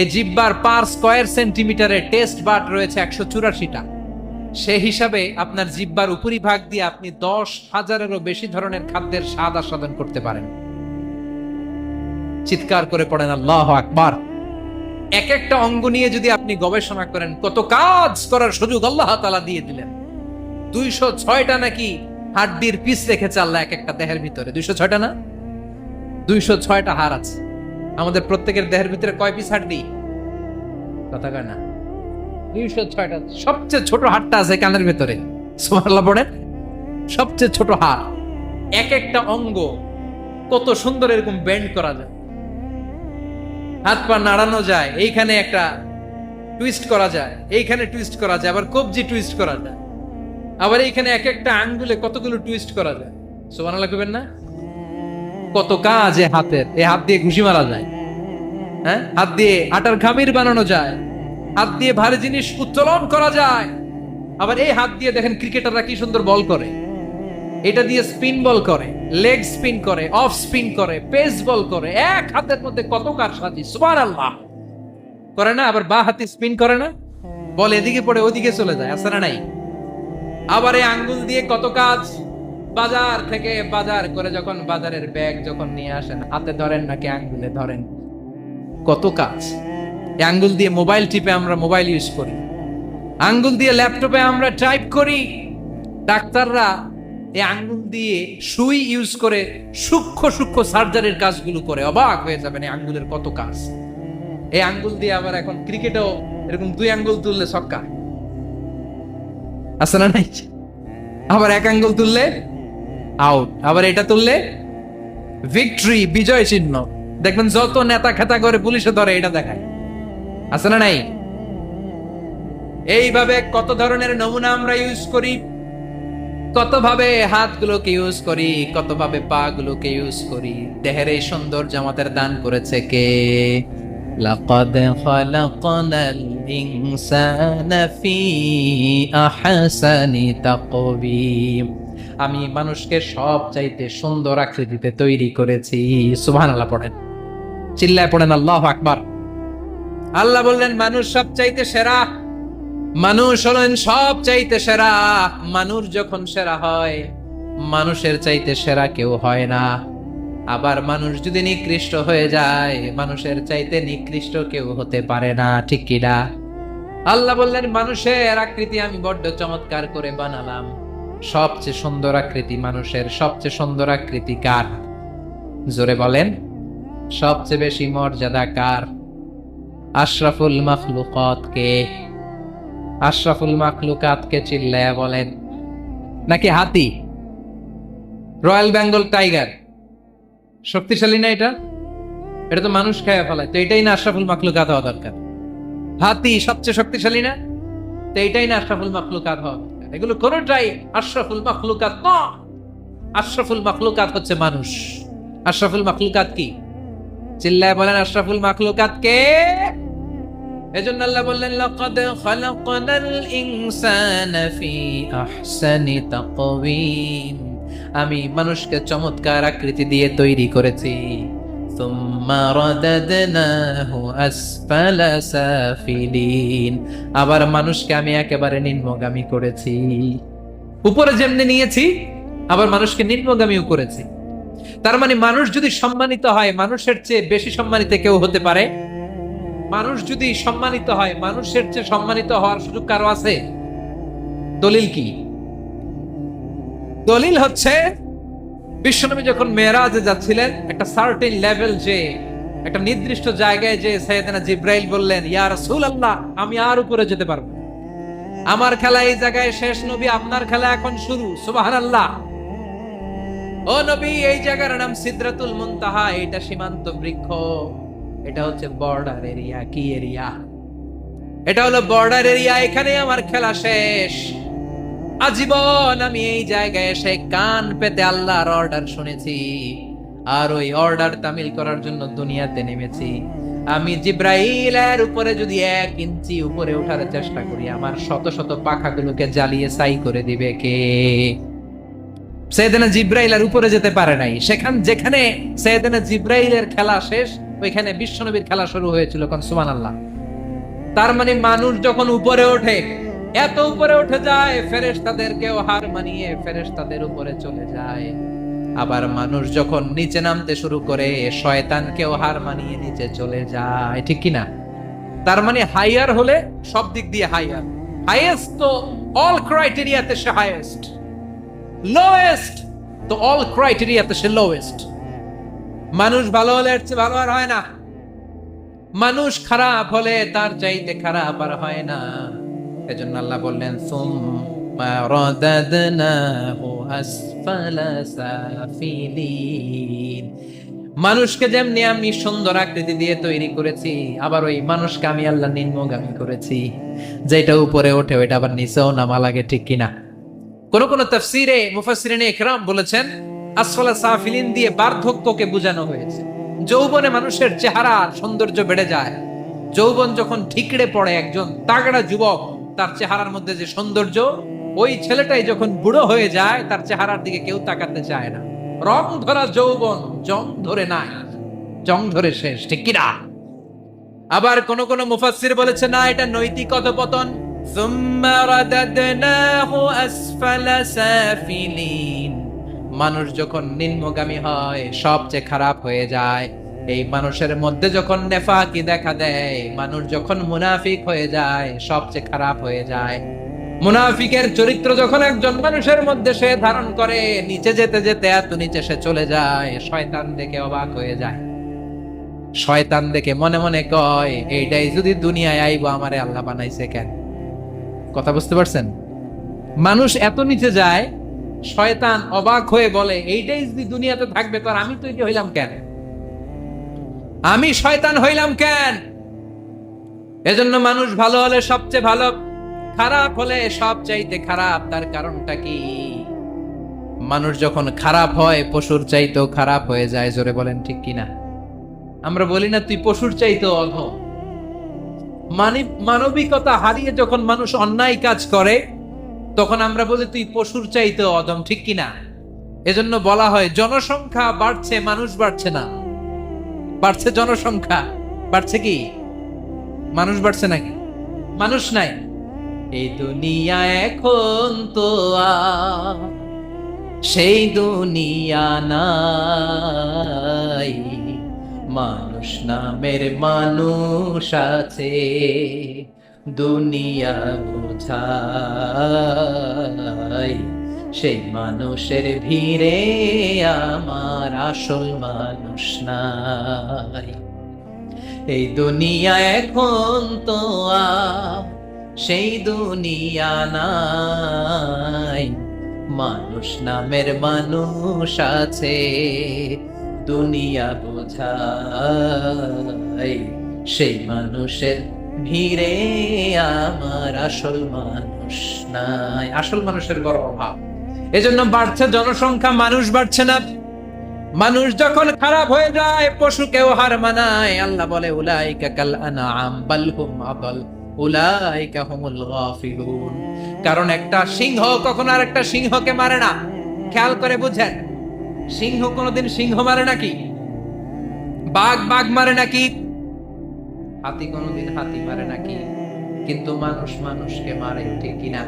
এই জিহ্বার পার স্কয়ার সেন্টিমিটারে টেস্ট বাড রয়েছে 184টা। সেই হিসাবে আপনার জিহ্বার উপরিভাগ দিয়ে আপনি 10,000-এরও বেশি ধরনের খাদ্যের স্বাদ আস্বাদন করতে পারেন। চিৎকার করে পড়েন আল্লাহু আকবার। এক একটা অঙ্গ নিয়ে যদি আপনি গবেষণা করেন, কত কাজ করার সুযোগ আল্লাহ তাআলা দিয়ে দিলেন। 206টা নাকি হাড্ডির পিস রেখেছে আল্লাহ এক একটা দেহের ভিতরে। 206টা না, 206টা হাড় আছে। আমাদের প্রত্যেকের দেহের ভিতরে কয় পিস হাড্ডি? কথা কয় না? 206টা। সবচেয়ে ছোট হাড়টা আছে কানের ভেতরে। সুবহানাল্লাহ পড়েন। সবচেয়ে ছোট হাড়। এক একটা অঙ্গ কত সুন্দর এরকম বেন্ড করা যায়, হাত পা নাড়ানো যায়, এইখানে একটা টুইস্ট করা যায়, এইখানে টুইস্ট করা যায়, আবার কবজি টুইস্ট করা যায়, আবার এইখানে এক একটা আঙ্গুলে কতগুলো টুইস্ট করা যায়। সুবহানাল্লাহ কইবেন না? কত কাজ এ হাতের। এই হাত দিয়ে ঘুষি মারা যায়, হ্যাঁ, হাত দিয়ে আটার খামির বানানো যায়, হাত দিয়ে ভারী জিনিস উত্তোলন করা যায়। আবার এই হাত দিয়ে দেখেন ক্রিকেটাররা কি সুন্দর বল করে। এটা দিয়ে স্পিন বল করে, লেগ স্পিন করে, অফ স্পিন করে, পেস বল করে। এক হাতের মধ্যে কত কারসাজি। সুবহানাল্লাহ করে না? আবার বা হাতে স্পিন করে না, বল এদিকে পড়ে ওদিকে চলে যায়, আছে না নাই? আবার এই আঙ্গুল দিয়ে কত কাজ। বাজার থেকে বাজার করে যখন বাজারের ব্যাগ যখন নিয়ে আসেন, হাতে ধরেন নাকি আঙ্গুলে ধরেন, কত কাজ। এই আঙ্গুল দিয়ে মোবাইল টিপে আমরা মোবাইল ইউজ করি, আঙ্গুল দিয়ে ল্যাপটপে আমরা টাইপ করি। ডাক্তাররা এই আঙ্গুল দিয়ে সুই ইউজ করে সূক্ষ্ম সূক্ষ্ম সার্জারির কাজগুলো করে। অবাক হয়ে যাবেন এই আঙ্গুলের কত কাজ। এই আঙ্গুল দিয়ে আবার এখন ক্রিকেটেও এরকম 2 আঙ্গুল তুললে ছক্কা, আছে না নাই? আবার 1 আঙ্গুল তুললে আউট, আবার এটা তুললে ভিক্টরি, বিজয় চিহ্ন। দেখবেন যত নেতা খেতা করে পুলিশে ধরে এটা দেখায়, আছে না নাই? এইভাবে কত ধরনের নমুনা আমরা ইউজ করি। কত ভাবে হাতগুলোকে ইউজ করি, কত ভাবে পা গুলোকে ইউজ করি। দেহের এই সৌন্দর্য আমাদের দান করেছে কে? লাকাদ খালাকনাল ইনসানা ফি আহসানি তাকওয়িম। আমি মানুষকে সব চাইতে সুন্দর আকৃতিতে তৈরি করেছি। সুবহানাল্লাহ পড়েন, চিল্লায় পড়েন আল্লাহু আকবার। আল্লাহ বললেন মানুষ সব চাইতে সেরা, মানুষ হলেন সব চাইতে সেরা। মানুষ যখন সেরা হয়, মানুষের চাইতে সেরা কেউ হয় না। আবার মানুষ যদি নিকৃষ্ট হয়ে যায়, মানুষের চাইতে নিকৃষ্ট কেউ হতে পারে না, ঠিক কিনা? আল্লাহ বললেন মানুষের আকৃতি আমি বড্ড চমৎকার করে বানালাম। সবচেয়ে সুন্দর আকৃতি মানুষের, সবচেয়ে সুন্দর আকৃতি কার? জোরে বলেন, সবচেয়ে বেশি মর্যাদা কার? আশরাফুল মাখলুকাত কে? আশরাফুল মাখলুকাত কে? চিল্লায়া বলেন। নাকি হাতি, রয়্যাল বেঙ্গল টাইগার? শক্তিশালী না এটা? এটা তো মানুষ খেয়ে ফেলায়, তো এটাই না আশরাফুল মাখলুকাত হওয়া দরকার? হাতি সবচেয়ে শক্তিশালী না, তো এটাই না আশরাফুল মাখলুকাত হওয়া দরকার? এগুলো কোনটাই আশরাফুল মাখলুকাত না। আশরাফুল মাখলুকাত হচ্ছে মানুষ। আশরাফুল মাখলুকাত কি? চিল্লায় বলেন, আশরাফুল মাখলুকাত কে? এজন্য আল্লাহ বললেন লাকাদ খালাকনাল ইনসানা ফি আহসানি তাকওয়িম। আমি মানুষকে চমৎকার আকৃতি দিয়ে তৈরি করেছি। সুম্মা রাদাদনাহু আসফালা সাফিলিন। আবার মানুষকে আমি একেবারে নিম্নগামী করেছি। উপরে যেমনি নিয়েছি, আবার মানুষকে নিম্নগামীও করেছি। তার মানে মানুষ যদি সম্মানিত হয়, মানুষের চেয়ে বেশি সম্মানিত কেউ হতে পারে? মানুষ যদি সম্মানিত হয়, মানুষের চেয়ে সম্মানিত হওয়ার সুযোগ কারো আছে? দলিল কি? দলিল হচ্ছে বিশ্বনবী যখন মেরাজে যাচ্ছিলেন, একটা সার্টেন লেভেল, যে একটা নির্দিষ্ট জায়গায়, যে সাইয়েদনা জিব্রাইল বললেন ইয়া রাসূলুল্লাহ আমি আর উপরে যেতে পারবো, আমার খেলা এই জায়গায় শেষ, নবী আপনার খেলা এখন শুরু। সুবহানাল্লাহ। ও নবী, এই জায়গার নাম সিদরাতুল মুনতাহা, এটা সীমান্ত বৃক্ষ, এটা হচ্ছে বর্ডার এরিয়া। কি এরিয়া? এটা হলো বর্ডার এরিয়া, এখানে আমার খেলা শেষ। আজীবন আমি এই জায়গায় এসে কান পেতে আল্লাহর অর্ডার শুনেছি, আর ওই অর্ডার তামিল করার জন্য দুনিয়াতে নেমেছি। আমি জিব্রাইলের উপরে যদি 1 ইঞ্চি উপরে ওঠার চেষ্টা করি, আমার শত শত পাখাগুলোকে জ্বালিয়ে ছাই করে দিবে কে? সাইয়েদনা জিব্রাইল আর উপরে যেতে পারে নাই। যেখানে সাইয়েদনা জিব্রাইলের খেলা শেষ, ওইখানে বিশ্বনবীর খেলা শুরু হয়েছিল। কোন সুবহানাল্লাহ। তার মানে মানুষ যখন উপরে ওঠে, এত উপরে উঠে যায়, ফেরেশতাদেরকেও হার মানিয়ে ফেরেশতাদের উপরে চলে যায়। আবার মানুষ যখন নিচে নামতে শুরু করে, শয়তানকেও হার মানিয়ে নিচে চলে যায়, ঠিক কি না? তার মানে হাইয়ার হলে সব দিক দিয়ে হাইয়ার, হাইয়েস্ট তো অল ক্রাইটেরিয়াতে সে হাইয়েস্ট, লোয়েস্ট তো অল ক্রাইটেরিয়াতে সে লোয়েস্ট। মানুষ ভালো হলে এর চেয়ে ভালো আর হয় না, মানুষ খারাপ হলে তার চাইতে খারাপ আর হয় না। এজন্য আল্লাহ বললেন সুম্মা রাদাদনাহু আসফালা সাফিলিন। মানুষকে যেমনি আমি সুন্দর আকৃতি দিয়ে তৈরি করেছি, আবার ওই মানুষকে আমি আল্লাহ নিম্নগামী করেছি। যেটা উপরে ওঠে ওইটা আবার নিচেও নামা লাগে, ঠিক কিনা? কোন তাফসীরে মুফাসসিরিনে ইকরাম বলেছেন আসফালা সাফিলিন দিয়ে বার্ধক্যকে বোঝানো হয়েছে। যৌবনে মানুষের চেহারার সৌন্দর্য বেড়ে যায়। যৌবন যখন ঠিকরে পড়ে, একজন তাগড়া যুবক, তার চেহারার মধ্যে যে সৌন্দর্য, ওই ছেলেটাই যখন বুড়ো হয়ে যায়, তার চেহারার দিকে কেউ তাকাতে চায় না। রং ধরা যৌবন জং ধরে নাই, জং ধরে শেষ, ঠিক কিনা? আবার কোন মুফাসসির বলেছে না, এটা নৈতিক অধপতন। সুম্মা রাদাদনাহু আসফালা সাফিলিন। মানুষ যখন নিম্নগামী হয়, সবচেয়ে খারাপ হয়ে যায়। এই মানুষের মধ্যে যখন নেফাকি দেখা দেয়, মানুষ যখন মুনাফিক হয়ে যায়, সবচেয়ে খারাপ হয়ে যায়। মুনাফিকের চরিত্র যখন একজন মানুষের মধ্যে সে ধারণ করে, নিচে যেতে যেতে এত নিচে সে চলে যায়, শয়তান দেখে অবাক হয়ে যায়। শয়তান দেখে মনে মনে কয়, এইটাই যদি দুনিয়ায় আইবো, আমারে আল্লাহ বানাইছে কেন? কথা বুঝতে পারছেন? মানুষ এত নিচে যায়, শয়তান অবাক হয়ে বলে, এইটাই যদি দুনিয়াতে থাকবে, তো আমি তৈরি হইলাম কেন? আমি শয়তান হইলাম কেন? এজন্য মানুষ ভালো হলে সবচেয়ে ভালো, খারাপ হলে সবচাইতে খারাপ। তার কারণটা কি? মানুষ যখন খারাপ হয় পশুর চাইতেও খারাপ হয়ে যায়, জোরে বলেন ঠিক কিনা? আমরা বলি না তুই পশুর চাইতেও অধম। মানবিকতা হারিয়ে যখন মানুষ অন্যায় কাজ করে তখন আমরা বলি তুই পশুর চাইতেও অধম, ঠিক কিনা? এজন্য বলা হয় জনসংখ্যা বাড়ছে, মানুষ বাড়ছে না। বাড়ছে জনসংখ্যা, বাড়ছে কি মানুষ? বাড়ছে নাকি? মানুষ নাই। এই দুনিয়া এখন তো আর সেই দুনিয়া নাই, মানুষ নামের মানুষ আছে দুনিয়া বোঝায়, সেই মানুষের ভিড়ে আমার আসল মানুষ নাই। এই দুনিয়া এখন তো আর সেই দুনিয়া নাই, মানুষ নামের মানুষ আছে দুনিয়া বোঝায়, সেই মানুষের ভিড়ে আমার আসল মানুষ নাই। আসল মানুষের বড় অভাব, এজন্য বাড়ছে জনসংখ্যা, মানুষ বাড়ছে না। মানুষ যখন খারাপ হয়ে যায় পশুকেও হার মানায়। আল্লাহ বলে উলাইকা কাল আনআম বাল হুম আদাল উলাইকা হুমুল গাফিলুন। কারণ একটা সিংহ কখনো আর একটা সিংহকে মারে না। খেয়াল করে বুঝেন, সিংহ কোনোদিন সিংহ মারে নাকি? বাঘ বাঘ মারে নাকি? হাতি কোনোদিন হাতি মারে নাকি? কিন্তু মানুষ মানুষকে মারে, ঠিক কিনা?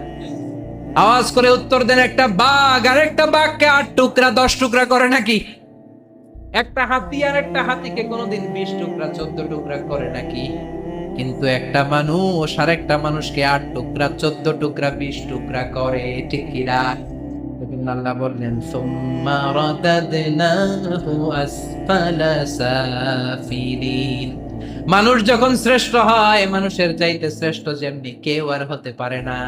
আওয়াজ করে উত্তর দেন, একটা বাঘ আর একটা বাঘকে 8 টুকরা 10 টুকরা করে নাকি? একটা হাতি আর একটা হাতিকে কোনোদিন 20 টুকরা 14 টুকরা করে নাকি? কিন্তু একটা মানুষ আর একটা মানুষকে 8 টুকরা 14 টুকরা 20 টুকরা করে, ঠিক কিনা? আল্লাহ বললেন সুম্মা রাদাদনাহু আসফালা সাফিলিন। মানুষ যখন শ্রেষ্ঠ হয়, মানুষের চাইতে শ্রেষ্ঠ যেমনি কেউ আর হতে পারে না।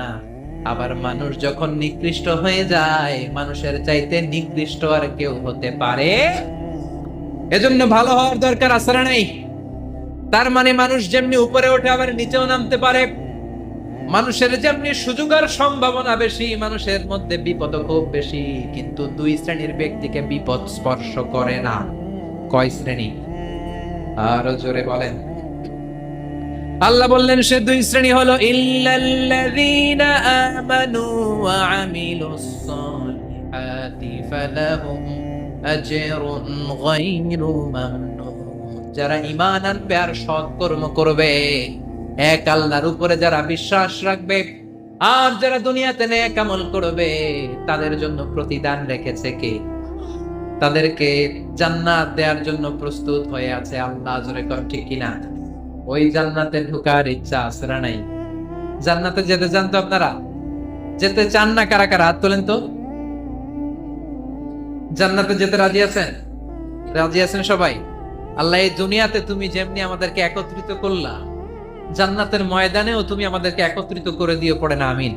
আবার মানুষ যখন নিকৃষ্ট হয়ে যায়, মানুষের চাইতে নিকৃষ্ট আর কেউ হতে পারে। এজন্য ভালো হওয়ার দরকার আছে না নাই? তার মানে মানুষ যেমনি উপরে ওঠে আবার নিচেও নামতে পারে। মানুষের যেমনি সুযোগ আর সম্ভাবনা বেশি, মানুষের মধ্যে বিপদ খুব বেশি। কিন্তু 2 শ্রেণীর ব্যক্তিকে বিপদ স্পর্শ করে না। কয় শ্রেণী? আরো জোরে বলেন। আল্লাহ বললেন সে 2 শ্রেণী হলো ইল্লাল্লাযীনা আমানু ওয়া আমিলুস সালিহাতি ফালাহুম আজরুন গায়রু মামনুন। যারা ঈমান আনবে আর সৎ কর্ম করবে, এক আল্লাহর উপরে যারা বিশ্বাস রাখবে আর যারা দুনিয়াতে নেক আমল করবে, তাদের জন্য প্রতিদান রেখেছে কে? তাদেরকে জান্নাত দেওয়ার জন্য প্রস্তুত হয়ে আছে আল্লাহ। জোরে কর ঠিক কিনা? ওই জান্নাতে ঢোকার ইচ্ছা আছে না নাই? জান্নাতে যেতে চান তো আপনারা? যেতে চান না কারা কারা? হাত তোলেন তো। জান্নাতে যেতে রাজি আছেন? রাজি আছেন সবাই? আল্লাহ এই দুনিয়াতে তুমি যেমনি আমাদেরকে একত্রিত করলা, জান্নাতের ময়দানেও তুমি আমাদেরকে একত্রিত করে দিও, পড়ে না আমিন।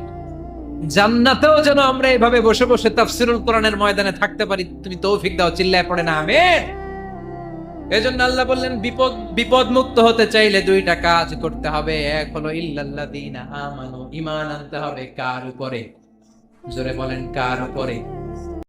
জান্নাতেও যেন আমরা এইভাবে বসে বসে তাফসীরুল কোরআনের ময়দানে থাকতে পারি, তুমি তৌফিক দাও, চিল্লায় পড়ে না আমিন। এজন্য আল্লাহ বললেন বিপদ মুক্ত হতে চাইলে 2টা কাজ করতে হবে। এক হলো ইল্লাল্লাযীনা আমানু, ঈমান আনতে হবে কার উপরে? জোরে বলেন কার উপরে?